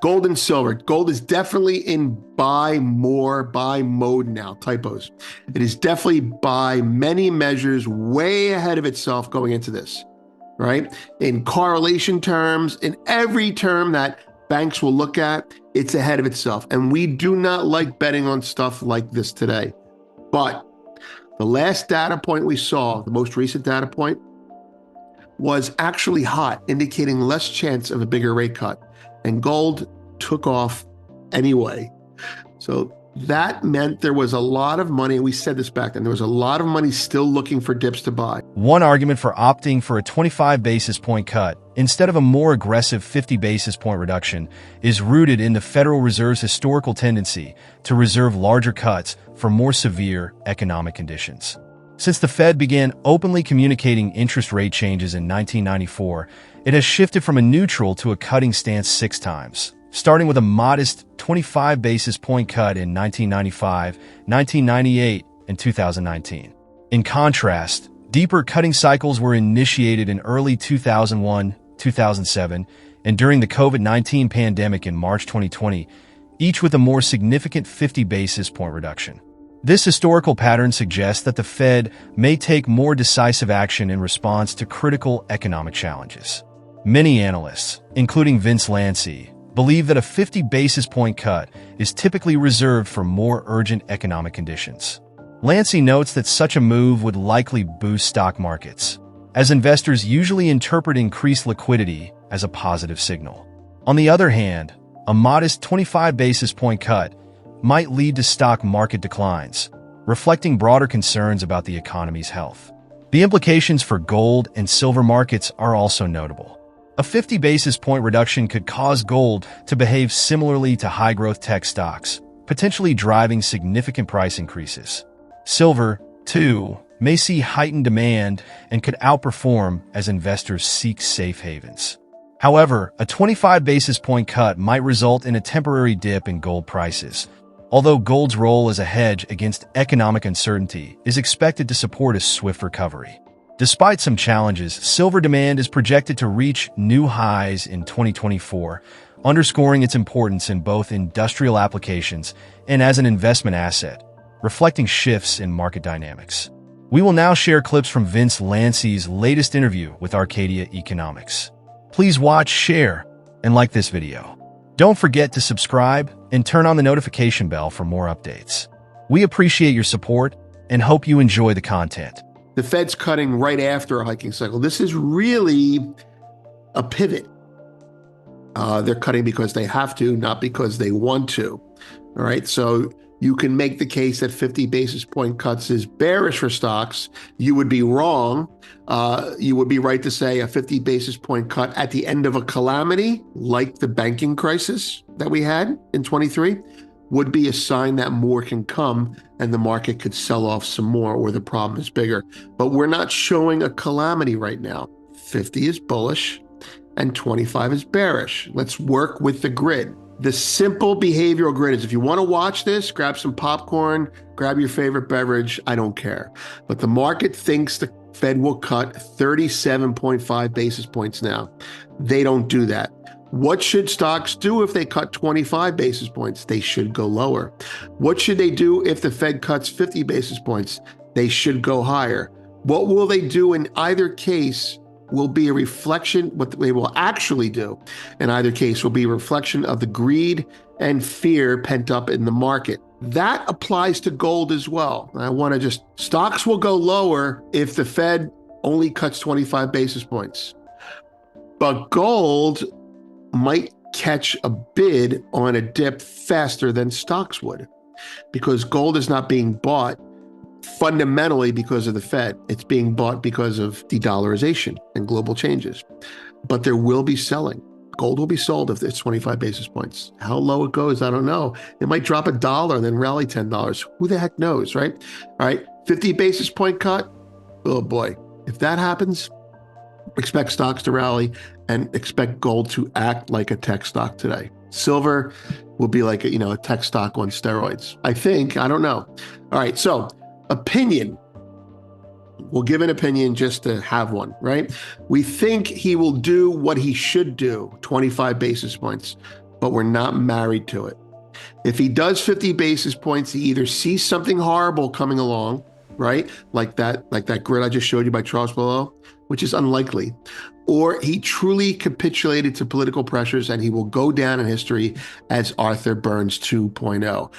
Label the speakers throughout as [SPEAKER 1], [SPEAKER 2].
[SPEAKER 1] Gold and silver. Gold is definitely in buy mode now. Typos. It is definitely by many measures way ahead of itself going into this, right? In correlation terms, in every term that banks will look at, it's ahead of itself. And we do not like betting on stuff like this today. But the last data point we saw, the most recent data point, was actually hot, indicating less chance of a bigger rate cut. And gold took off anyway. So that meant there was a lot of money, and we said this back then, there was a lot of money still looking for dips to buy.
[SPEAKER 2] One argument for opting for a 25 basis point cut instead of a more aggressive 50 basis point reduction is rooted in the Federal Reserve's historical tendency to reserve larger cuts for more severe economic conditions. Since the Fed began openly communicating interest rate changes in 1994, it has shifted from a neutral to a cutting stance 6 times, starting with a modest 25 basis point cut in 1995, 1998, and 2019. In contrast, deeper cutting cycles were initiated in early 2001, 2007, and during the COVID-19 pandemic in March 2020, each with a more significant 50 basis point reduction. This historical pattern suggests that the Fed may take more decisive action in response to critical economic challenges. Many analysts, including Vince Lanci, believe that a 50 basis point cut is typically reserved for more urgent economic conditions. Lanci notes that such a move would likely boost stock markets, as investors usually interpret increased liquidity as a positive signal. On the other hand, a modest 25 basis point cut might lead to stock market declines, reflecting broader concerns about the economy's health. The implications for gold and silver markets are also notable. A 50 basis point reduction could cause gold to behave similarly to high-growth tech stocks, potentially driving significant price increases. Silver, too, may see heightened demand and could outperform as investors seek safe havens. However, a 25 basis point cut might result in a temporary dip in gold prices, although gold's role as a hedge against economic uncertainty is expected to support a swift recovery. Despite some challenges, silver demand is projected to reach new highs in 2024, underscoring its importance in both industrial applications and as an investment asset, reflecting shifts in market dynamics. We will now share clips from Vince Lanci's latest interview with Arcadia Economics. Please watch, share, and like this video. Don't forget to subscribe and turn on the notification bell for more updates. We appreciate your support and hope you enjoy the content.
[SPEAKER 1] The Fed's cutting right after a hiking cycle. This is really a pivot. They're cutting because they have to, not because they want to. All right, so you can make the case that 50 basis point cuts is bearish for stocks. You would be wrong. You would be right to say a 50 basis point cut at the end of a calamity, like the banking crisis that we had in 23, would be a sign that more can come and the market could sell off some more or the problem is bigger. But we're not showing a calamity right now. 50 is bullish and 25 is bearish. Let's work with the grid. The simple behavioral grid is if you want to watch this, grab some popcorn, grab your favorite beverage, I don't care. But the market thinks the Fed will cut 37.5 basis points now. They don't do that. What should stocks do if they cut 25 basis points? They should go lower. What should they do if the Fed cuts 50 basis points? They should go higher. What will they do in either case will be a reflection, what they will actually do in either case will be a reflection of the greed and fear pent up in the market. That applies to gold as well. Stocks will go lower if the Fed only cuts 25 basis points. But gold might catch a bid on a dip faster than stocks would because gold is not being bought fundamentally because of the Fed. It's being bought because of de-dollarization and global changes. But there will be selling. Gold will be sold if it's 25 basis points. How low it goes, I don't know. It might drop $1 and then rally $10. Who the heck knows, right? All right, 50 basis point cut. Oh boy, if that happens, expect stocks to rally and expect gold to act like a tech stock today. Silver will be like a tech stock on steroids. I think, I don't know. All right, so opinion. We'll give an opinion just to have one, right? We think he will do what he should do, 25 basis points. but we're not married to it. If he does 50 basis points, he either sees something horrible coming along, right? Like that grid I just showed you by Charles Below, which is unlikely, or he truly capitulated to political pressures and he will go down in history as Arthur Burns 2.0.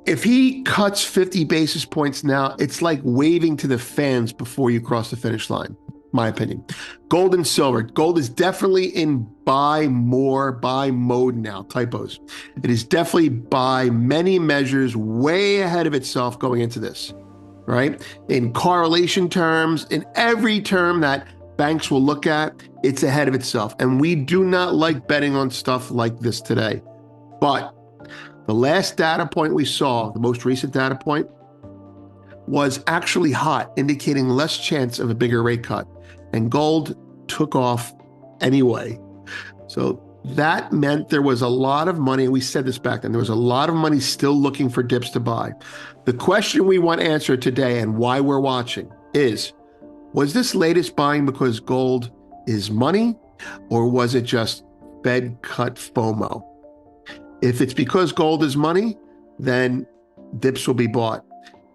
[SPEAKER 1] If he cuts 50 basis points now, it's like waving to the fans before you cross the finish line, my opinion. Gold and silver. Gold is definitely in buy mode now, typos. It is definitely by many measures way ahead of itself going into this, right? In correlation terms, in every term that banks will look at, it's ahead of itself. And we do not like betting on stuff like this today. But the last data point we saw, the most recent data point, was actually hot, indicating less chance of a bigger rate cut. And gold took off anyway. So that meant there was a lot of money, and we said this back then, there was a lot of money still looking for dips to buy. The question we want answered today and why we're watching is, was this latest buying because gold is money, or was it just Fed cut FOMO? If it's because gold is money, then dips will be bought.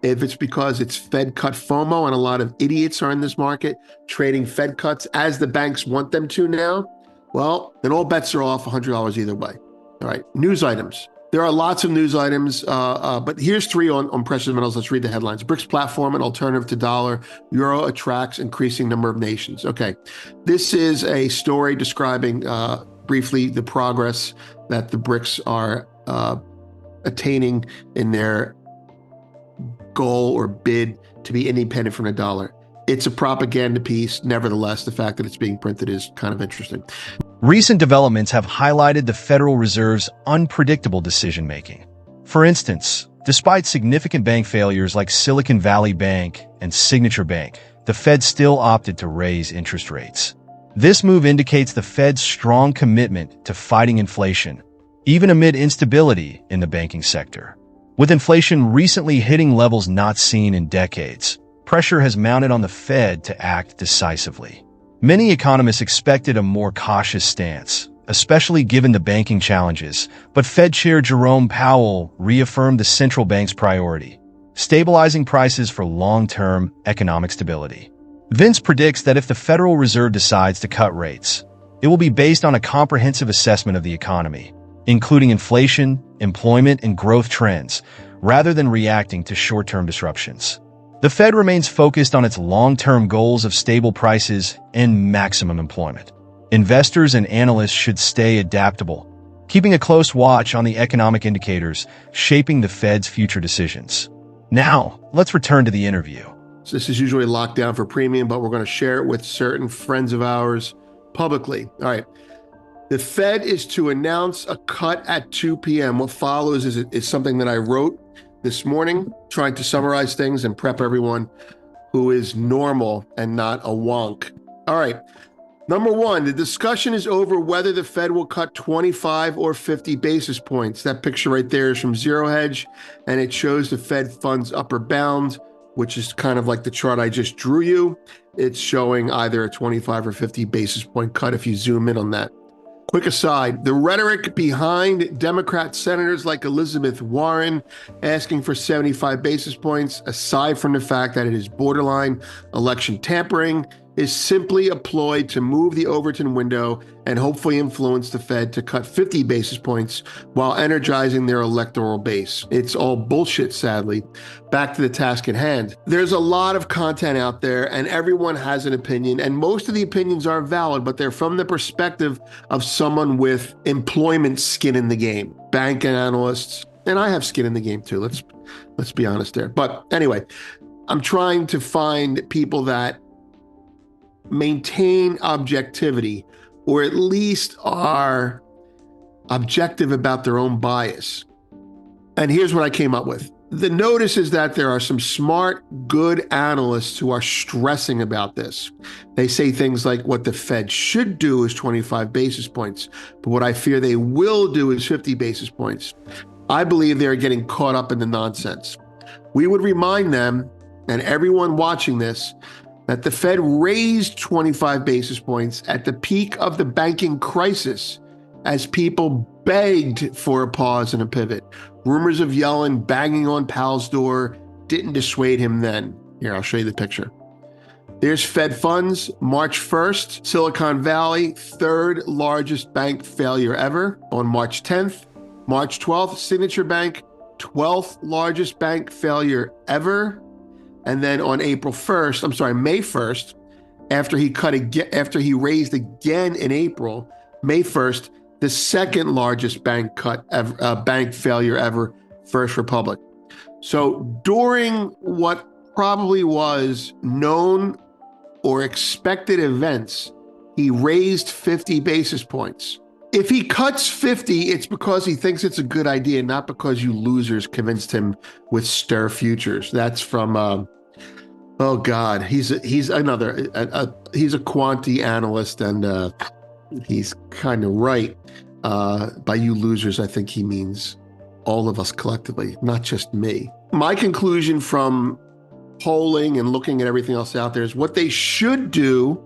[SPEAKER 1] If it's because it's Fed cut FOMO and a lot of idiots are in this market trading Fed cuts as the banks want them to now, well, then all bets are off $100 either way. All right, news items. There are lots of news items, but here's three on precious metals. Let's read the headlines. BRICS platform, an alternative to dollar. Euro attracts increasing number of nations. Okay, this is a story describing briefly the progress that the BRICS are attaining in their goal or bid to be independent from the dollar. It's a propaganda piece. Nevertheless, the fact that it's being printed is kind of interesting.
[SPEAKER 2] Recent developments have highlighted the Federal Reserve's unpredictable decision-making. For instance, despite significant bank failures like Silicon Valley Bank and Signature Bank, the Fed still opted to raise interest rates. This move indicates the Fed's strong commitment to fighting inflation, even amid instability in the banking sector. With inflation recently hitting levels not seen in decades, pressure has mounted on the Fed to act decisively. Many economists expected a more cautious stance, especially given the banking challenges, but Fed Chair Jerome Powell reaffirmed the central bank's priority, stabilizing prices for long-term economic stability. Vince predicts that if the Federal Reserve decides to cut rates, it will be based on a comprehensive assessment of the economy, including inflation, employment, and growth trends, rather than reacting to short-term disruptions. The Fed remains focused on its long-term goals of stable prices and maximum employment. Investors and analysts should stay adaptable, keeping a close watch on the economic indicators shaping the Fed's future decisions. Now, let's return to the interview.
[SPEAKER 1] So this is usually locked down for premium, but we're going to share it with certain friends of ours publicly. All right. The Fed is to announce a cut at 2 p.m. What follows is something that I wrote this morning, trying to summarize things and prep everyone who is normal and not a wonk. All right. Number one, the discussion is over whether the Fed will cut 25 or 50 basis points. That picture right there is from Zero Hedge, and it shows the Fed funds upper bound, which is kind of like the chart I just drew you. It's showing either a 25 or 50 basis point cut if you zoom in on that. Quick aside, the rhetoric behind Democrat senators like Elizabeth Warren asking for 75 basis points, aside from the fact that it is borderline election tampering, is simply a ploy to move the Overton window and hopefully influence the Fed to cut 50 basis points while energizing their electoral base. It's all bullshit, sadly. Back to the task at hand. There's a lot of content out there and everyone has an opinion, and most of the opinions are valid, but they're from the perspective of someone with employment skin in the game. Bank analysts, and I have skin in the game too, let's be honest there. But anyway, I'm trying to find people that maintain objectivity, or at least are objective about their own bias. And here's what I came up with. The notice is that there are some smart, good analysts who are stressing about this. They say things like what the Fed should do is 25 basis points, but what I fear they will do is 50 basis points. I believe they're getting caught up in the nonsense. We would remind them, and everyone watching this, that the Fed raised 25 basis points at the peak of the banking crisis as people begged for a pause and a pivot. Rumors of Yellen banging on Powell's door didn't dissuade him then. Here, I'll show you the picture. There's Fed funds, March 1st, Silicon Valley, third largest bank failure ever. On March 10th, March 12th, Signature Bank, 12th largest bank failure ever. And then on May 1st, after he raised again in April, May 1st, the second largest bank bank failure ever, First Republic. So during what probably was known or expected events, he raised 50 basis points. If he cuts 50, it's because he thinks it's a good idea, not because you losers convinced him with Stir Futures. That's from, oh God, he's a quantity analyst, and he's kind of right. By you losers, I think he means all of us collectively, not just me. My conclusion from polling and looking at everything else out there is what they should do,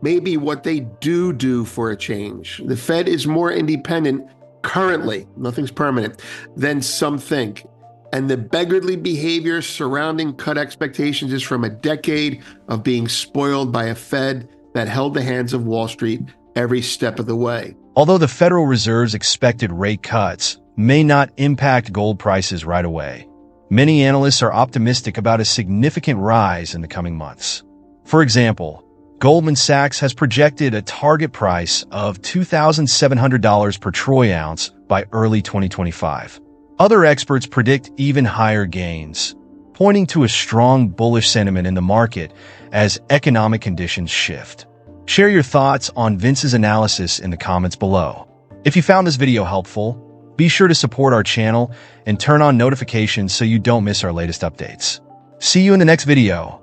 [SPEAKER 1] maybe what they do for a change. The Fed is more independent currently, nothing's permanent, than some think. And the beggarly behavior surrounding cut expectations is from a decade of being spoiled by a Fed that held the hands of Wall Street every step of the way.
[SPEAKER 2] Although the Federal Reserve's expected rate cuts may not impact gold prices right away, many analysts are optimistic about a significant rise in the coming months. For example, Goldman Sachs has projected a target price of $2,700 per troy ounce by early 2025. Other experts predict even higher gains, pointing to a strong bullish sentiment in the market as economic conditions shift. Share your thoughts on Vince's analysis in the comments below. If you found this video helpful, be sure to support our channel and turn on notifications so you don't miss our latest updates. See you in the next video.